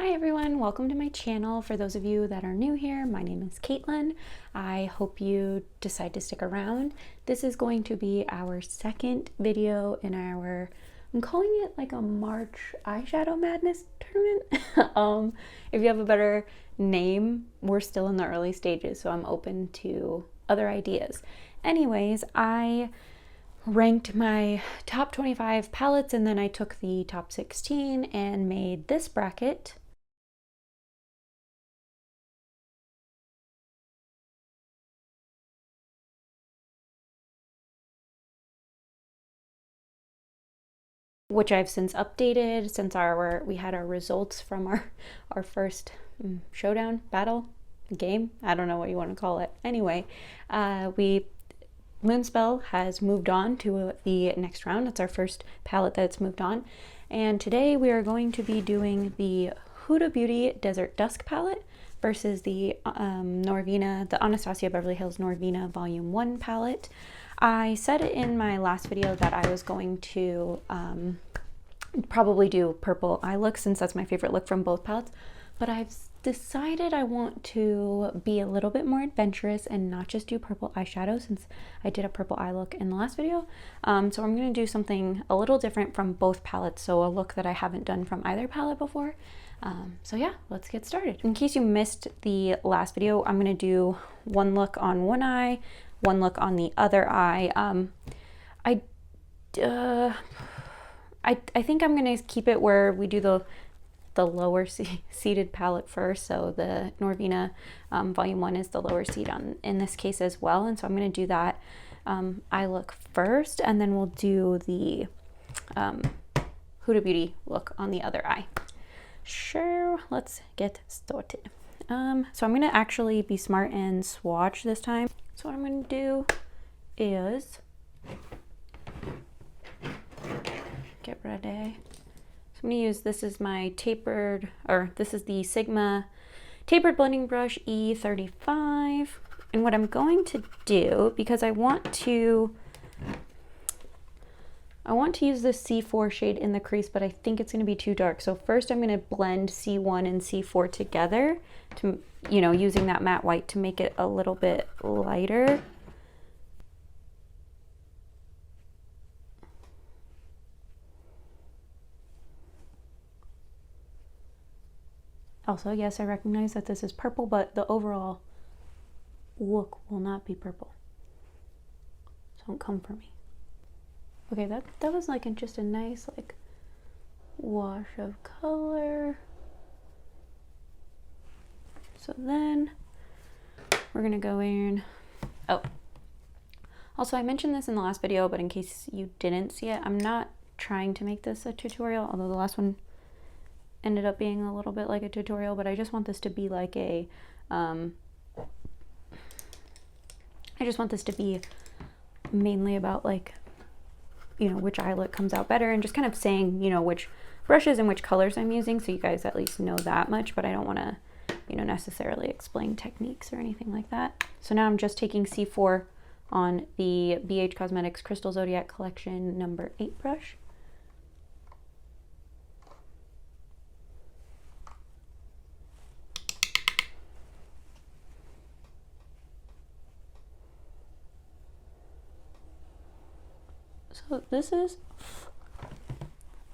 Hi everyone, welcome to my channel. For those of you that are new here, my name is Caitlin. I hope you decide to stick around. This is going to be our second video in our, I'm calling it like a March eyeshadow madness tournament. If you have a better name, we're still in the early stages, so I'm open to other ideas. Anyways, I ranked my top 25 palettes and then I took the top 16 and made this bracket. Which I've since updated since we had our results from our first showdown battle game. I don't know what you want to call it. Anyway, Moonspell has moved on to the next round. It's our first palette that's moved on, and today we are going to be doing the Huda Beauty Desert Dusk palette versus the Norvina, the Anastasia Beverly Hills Norvina Volume 1 palette. I said in my last video that I was going to probably do purple eye look since that's my favorite look from both palettes, but I've decided I want to be a little bit more adventurous and not just do purple eyeshadow since I did a purple eye look in the last video. So I'm going to do something a little different from both palettes, so a look that I haven't done from either palette before. So yeah, let's get started. In case you missed the last video, I'm going to do one look on one eye, one look on the other eye. I think I'm going to keep it where we do the lower seeded palette first. So the Norvina Volume 1 is the lower seed in this case as well. And so I'm going to do that eye look first, and then we'll do the Huda Beauty look on the other eye. Sure, let's get started. So I'm going to actually be smart and swatch this time. So what I'm going to do is get ready. So I'm going to use, this is my this is the Sigma Tapered Blending Brush E35. And what I'm going to do, because I want to use this C4 shade in the crease, but I think it's going to be too dark. So first I'm going to blend C1 and C4 together to, using that matte white to make it a little bit lighter. Also, yes, I recognize that this is purple, but the overall look will not be purple. So don't come for me. Okay, that was like just a nice like wash of color. So then we're gonna go in. Oh, also I mentioned this in the last video, but in case you didn't see it, I'm not trying to make this a tutorial, although the last one ended up being a little bit like a tutorial, but I just want this to be like a I just want this to be mainly about like, which eye look comes out better, and just kind of saying, which brushes and which colors I'm using, so you guys at least know that much, but I don't want to, necessarily explain techniques or anything like that. So now I'm just taking C4 on the BH Cosmetics Crystal Zodiac Collection number 8 brush. So this is,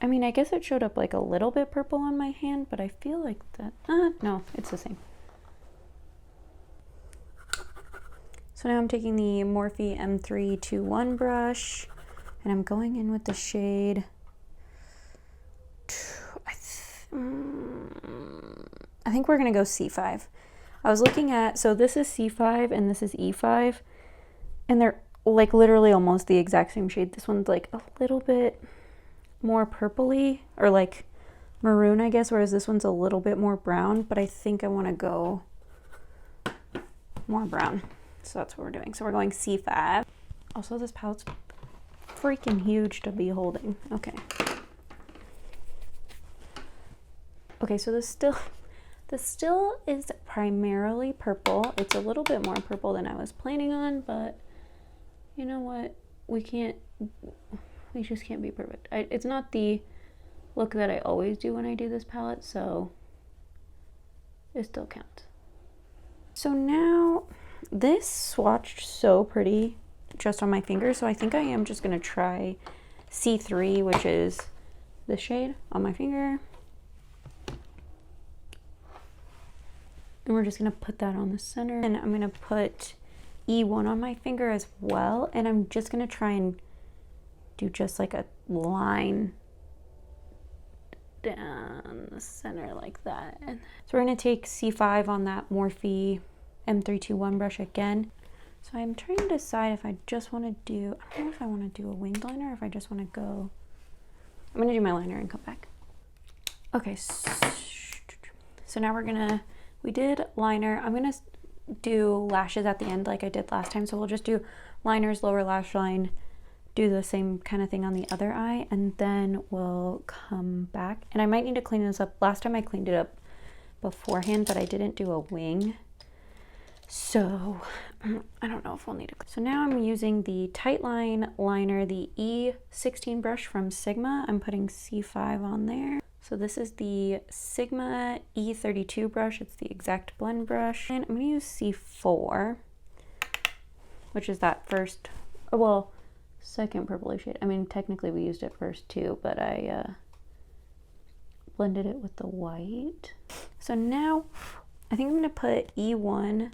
I guess it showed up like a little bit purple on my hand, but I feel like that, no, it's the same. So now I'm taking the Morphe M321 brush, and I'm going in with the shade, I think we're gonna go C5. I was looking at, so this is C5 and this is E5, and they're like literally almost the exact same shade. This one's like a little bit more purpley or like maroon, I guess, whereas this one's a little bit more brown, but I think I want to go more brown. So that's what we're doing. So we're going C5. Also, this palette's freaking huge to be holding. Okay. Okay, so this still is primarily purple. It's a little bit more purple than I was planning on, but you know what? We just can't be perfect. It's not the look that I always do when I do this palette, so it still counts. So now this swatched so pretty just on my finger, so I think I am just gonna try C3, which is the shade on my finger. And we're just gonna put that on the center, and I'm gonna put E1 on my finger as well, and I'm just gonna try and do just like a line down the center like that. So we're gonna take C5 on that Morphe M321 brush again. So I'm trying to decide if I just want to do, I don't know if I want to do a winged liner or if I just want to go, I'm gonna do my liner and come back. Okay, so now we did liner. I'm gonna do lashes at the end like I did last time. So we'll just do liners, lower lash line, do the same kind of thing on the other eye, and then we'll come back. And I might need to clean this up. Last time I cleaned it up beforehand, but I didn't do a wing. So I don't know if we'll need it. So now I'm using the Tightline liner, the E16 brush from Sigma. I'm putting C5 on there. So this is the Sigma E32 brush. It's the exact blend brush. And I'm gonna use C4, which is that first, well, second purpley shade. I mean, technically we used it first too, but I blended it with the white. So now I think I'm gonna put E1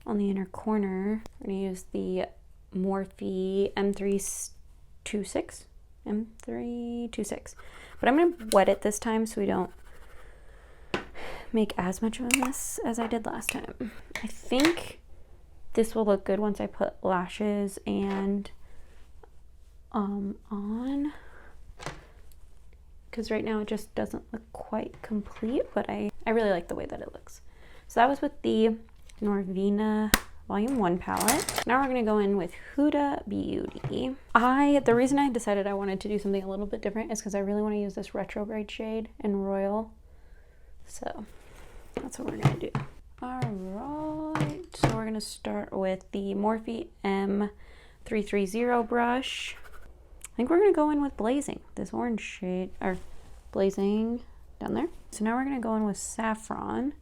on the inner corner. I'm gonna use the Morphe M326, but I'm gonna wet it this time so we don't make as much of a mess as I did last time. I think this will look good once I put lashes and on, because right now it just doesn't look quite complete, but I really like the way that it looks. So that was with the Norvina Volume 1 palette. Now we're gonna go in with Huda Beauty. The reason I decided I wanted to do something a little bit different is because I really want to use this retrograde shade in Royal. So that's what we're gonna do. All right, so we're gonna start with the Morphe M330 brush. I think we're gonna go in with Blazing, this orange shade, or Blazing down there. So now we're gonna go in with Saffron,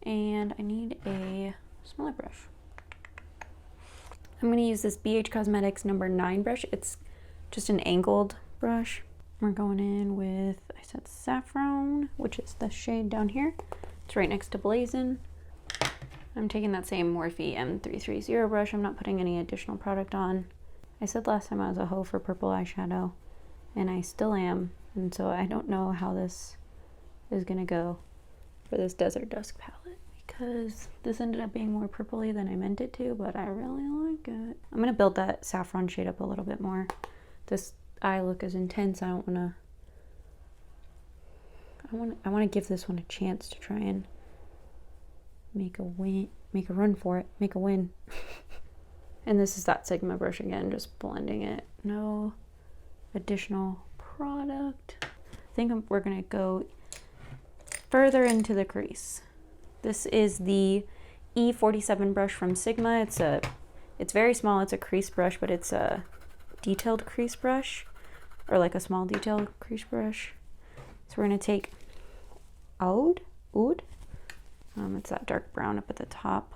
and I need a smaller brush. I'm gonna use this BH Cosmetics number 9 brush. It's just an angled brush. We're going in with, I said Saffron, which is the shade down here. It's right next to Blazing. I'm taking that same Morphe M330 brush. I'm not putting any additional product on. I said last time I was a hoe for purple eyeshadow, and I still am. And so I don't know how this is gonna go for this Desert Dusk palette, because this ended up being more purpley than I meant it to, but I really like it. I'm gonna build that Saffron shade up a little bit more. This eye look is intense. I want to give this one a chance to try and make a run for it, make a win. And this is that Sigma brush again, just blending it. No additional product. I think we're gonna go further into the crease. This is the E47 brush from Sigma. It's very small. It's a crease brush, but it's a detailed crease brush, or like a small detailed crease brush. So we're gonna take Oud. It's that dark brown up at the top.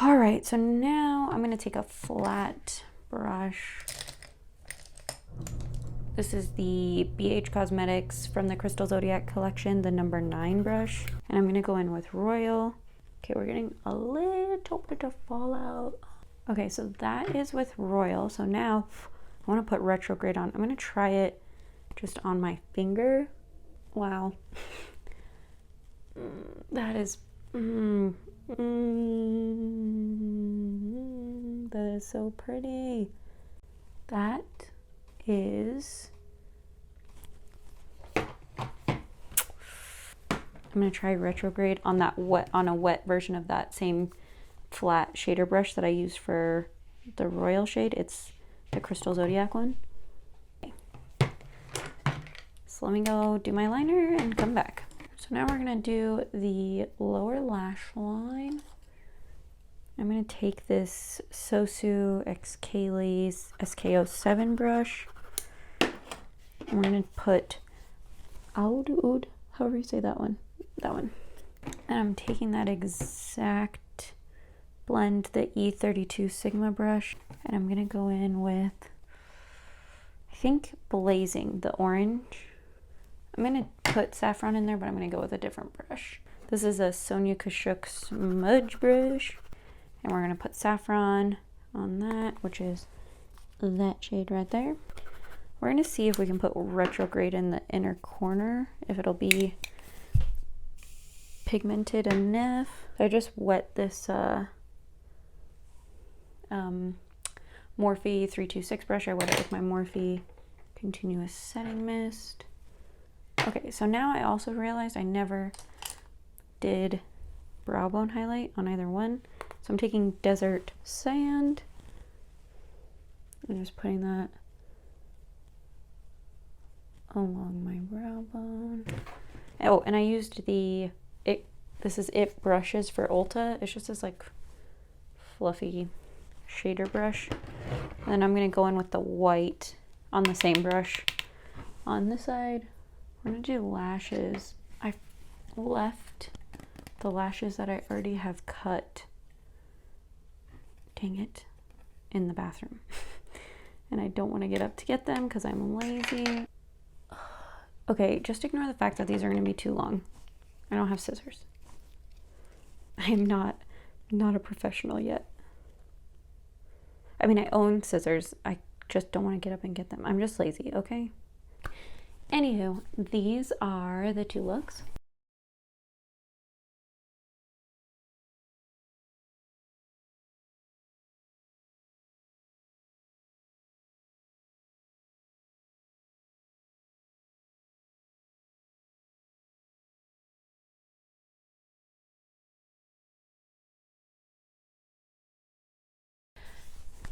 All right, so now I'm gonna take a flat brush. This is the BH Cosmetics from the Crystal Zodiac collection, the number 9 brush. And I'm gonna go in with Royal. Okay, we're getting a little bit of fallout. Okay, so that is with Royal. So now I wanna put Retrograde on. I'm gonna try it just on my finger. Wow. That is, that is so pretty. That is, I'm gonna try Retrograde on that a wet version of that same flat shader brush that I used for the Royal shade. It's the Crystal Zodiac one. Okay. So let me go do my liner and come back. So now we're gonna do the lower lash line. I'm gonna take this Sosu X Kaylee's SK07 brush. And we're gonna put Oud, however you say that one. That one. And I'm taking that exact blend, the E32 Sigma brush, and I'm gonna go in with, I think, Blazing, the orange. I'm gonna put saffron in there, but I'm gonna go with a different brush. This is a Sonia Kashuk smudge brush, and we're gonna put saffron on that, which is that shade right there. We're gonna see if we can put retrograde in the inner corner, if it'll be pigmented enough. I just wet this Morphe 326 brush. I wet it with my Morphe continuous setting mist. Okay, so now I also realized I never did brow bone highlight on either one. So I'm taking Desert Sand and just putting that along my brow bone. Oh, and I used this is It brushes for Ulta. It's just this like fluffy shader brush. And then I'm gonna go in with the white on the same brush on this side. We're gonna do lashes. I left the lashes that I already have cut, dang it, in the bathroom. And I don't want to get up to get them because I'm lazy. Okay, just ignore the fact that these are going to be too long. I don't have scissors. I'm not a professional yet. I mean, I own scissors. I just don't want to get up and get them. I'm just lazy, okay? Anywho, these are the two looks.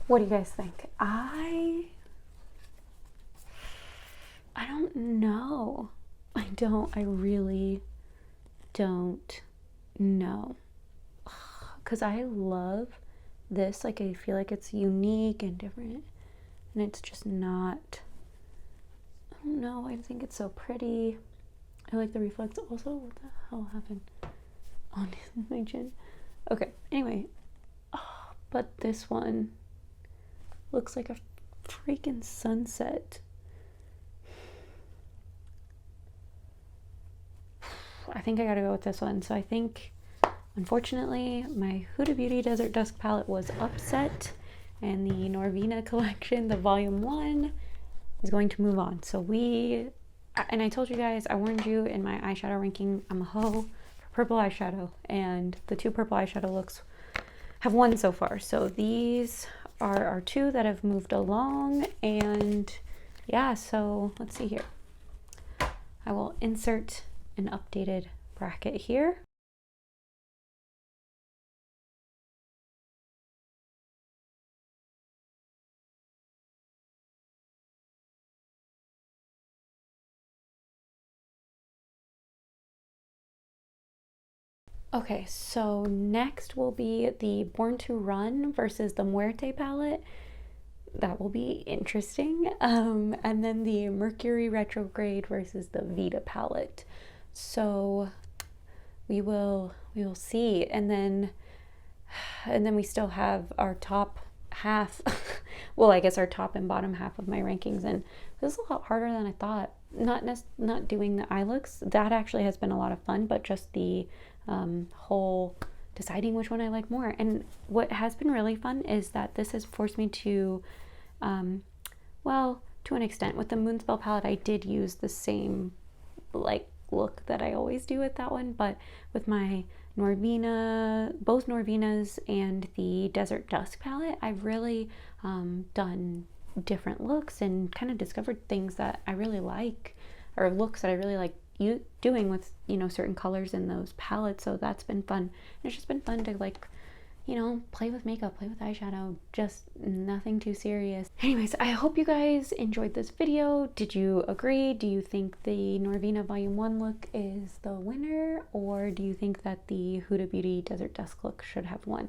What do you guys think? I don't know. I really don't know. Because I love this. Like, I feel like it's unique and different. And it's just not, I don't know. I think it's so pretty. I like the reflex. Also, what the hell happened on my chin? Okay, anyway. Oh, but this one looks like a freaking sunset. I think I gotta go with this one. So I think, unfortunately, my Huda Beauty Desert Dusk palette was upset, and the Norvina collection, the volume 1, is going to move on. So and I told you guys, I warned you in my eyeshadow ranking, I'm a hoe for purple eyeshadow, and the 2 purple eyeshadow looks have won so far. So these are our 2 that have moved along, and yeah, so let's see here. I will insert an updated bracket here. Okay, so next will be the Born to Run versus the Muerte palette. That will be interesting. And then the Mercury Retrograde versus the Vita palette. So we will see. And then we still have our top half. Well, I guess our top and bottom half of my rankings. And this is a lot harder than I thought. Not doing the eye looks. That actually has been a lot of fun, but just the whole deciding which one I like more. And what has been really fun is that this has forced me to, well, to an extent, with the Moonspell palette, I did use the same like look that I always do with that one, but with my Norvina, both Norvinas and the Desert Dusk palette, I've really done different looks and kind of discovered things that I really like, or looks that I really like doing with, you know, certain colors in those palettes. So that's been fun. And it's just been fun to, like, you know, play with makeup, play with eyeshadow, just nothing too serious. Anyways, I hope you guys enjoyed this video. Did you agree? Do you think the Norvina Volume 1 look is the winner, or do you think that the Huda Beauty Desert Dusk look should have won?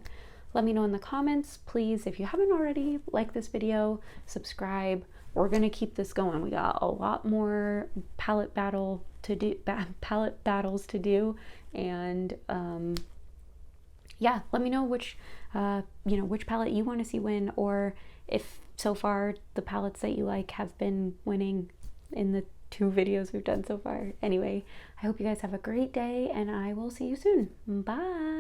Let me know in the comments, please. If you haven't already, like this video, subscribe, we're gonna keep this going. We got a lot more palette battles to do, and yeah, let me know which which palette you want to see win, or if so far the palettes that you like have been winning in the 2 videos we've done so far. Anyway, I hope you guys have a great day, and I will see you soon. Bye.